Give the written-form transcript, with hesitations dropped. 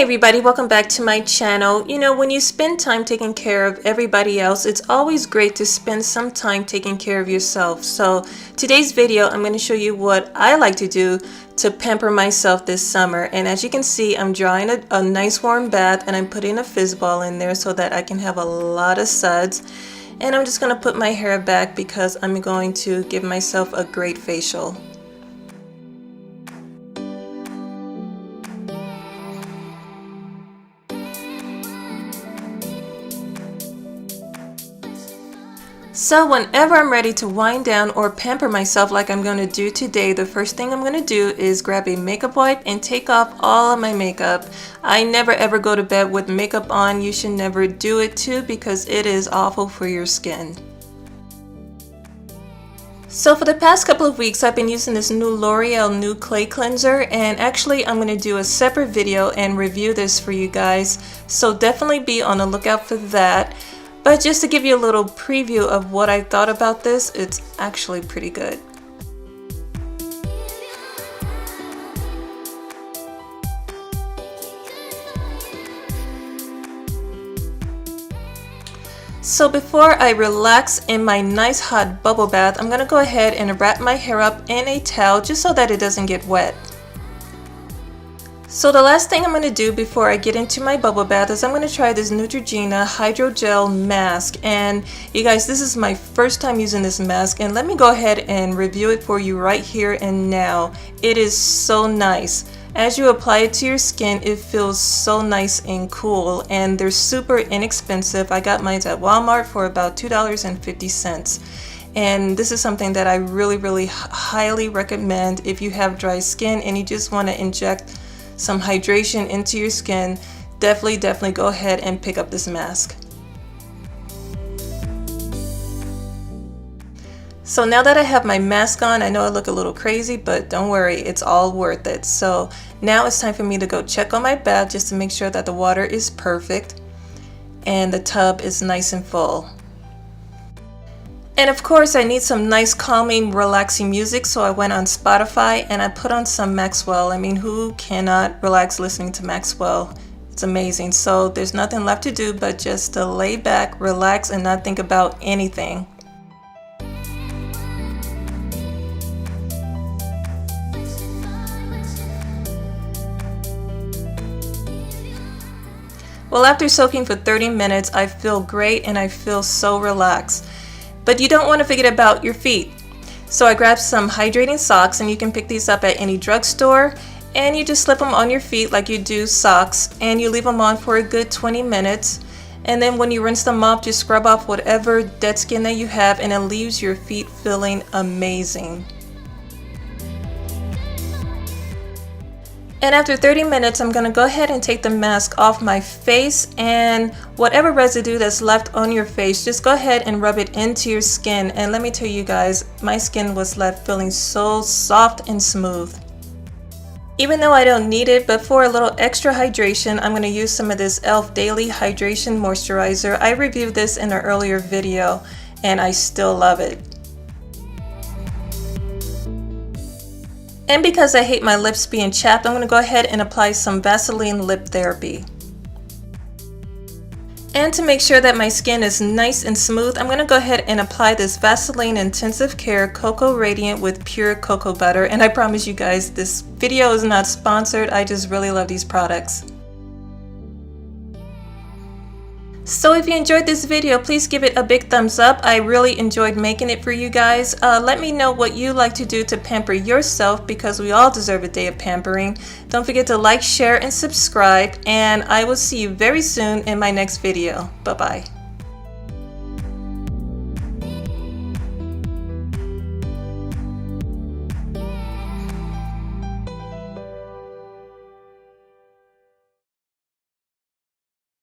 everybody, welcome back to my channel. You know, when you spend time taking care of everybody else, it's always great to spend some time taking care of yourself. So today's video, I'm going to show you what I like to do to pamper myself this summer. And as you can see, I'm drawing a nice warm bath and I'm putting a fizz ball in there so that I can have a lot of suds. And I'm just going to put my hair back because I'm going to give myself a great facial. So whenever I'm ready to wind down or pamper myself like I'm going to do today, the first thing I'm going to do is grab a makeup wipe and take off all of my makeup. I never ever go to bed with makeup on. You should never do it too because it is awful for your skin. So for the past couple of weeks I've been using this new L'Oreal new clay cleanser, and actually I'm going to do a separate video and review this for you guys. So definitely be on the lookout for that. But just to give you a little preview of what I thought about this, it's actually pretty good. So before I relax in my nice hot bubble bath, I'm going to go ahead and wrap my hair up in a towel just so that it doesn't get wet. So the last thing I'm going to do before I get into my bubble bath is I'm going to try this Neutrogena Hydrogel mask. And you guys, this is my first time using this mask, and let me go ahead and review it for you right here and now. It is so nice. As you apply it to your skin, it feels so nice and cool, and they're super inexpensive. I got mine at Walmart for about $2.50. And this is something that I really highly recommend if you have dry skin and you just want to inject some hydration into your skin. Definitely go ahead and pick up this mask. So now that I have my mask on, I know I look a little crazy, but don't worry, it's all worth it. So now it's time for me to go check on my bath just to make sure that the water is perfect and the tub is nice and full. And of course I need some nice calming relaxing music, so I went on Spotify and I put on some Maxwell. I mean, who cannot relax listening to Maxwell? It's amazing. So there's nothing left to do but just to lay back, relax, and not think about anything. Well, after soaking for 30 minutes, I feel great and I feel so relaxed. But you don't want to forget about your feet. So I grabbed some hydrating socks, and you can pick these up at any drugstore, and you just slip them on your feet like you do socks, and you leave them on for a good 20 minutes. And then when you rinse them off, just scrub off whatever dead skin that you have, and it leaves your feet feeling amazing. And after 30 minutes, I'm going to go ahead and take the mask off my face, and whatever residue that's left on your face, just go ahead and rub it into your skin. And let me tell you guys, my skin was left feeling so soft and smooth. Even though I don't need it, but for a little extra hydration, I'm going to use some of this e.l.f. Daily Hydration Moisturizer. I reviewed this in an earlier video, and I still love it. And because I hate my lips being chapped, I'm going to go ahead and apply some Vaseline Lip Therapy. And to make sure that my skin is nice and smooth, I'm going to go ahead and apply this Vaseline Intensive Care Cocoa Radiant with pure cocoa butter. And I promise you guys, this video is not sponsored. I just really love these products. So if you enjoyed this video, please give it a big thumbs up. I really enjoyed making it for you guys. Let me know what you like to do to pamper yourself, because we all deserve a day of pampering. Don't forget to like, share, and subscribe, and I will see you very soon in my next video. Bye-bye.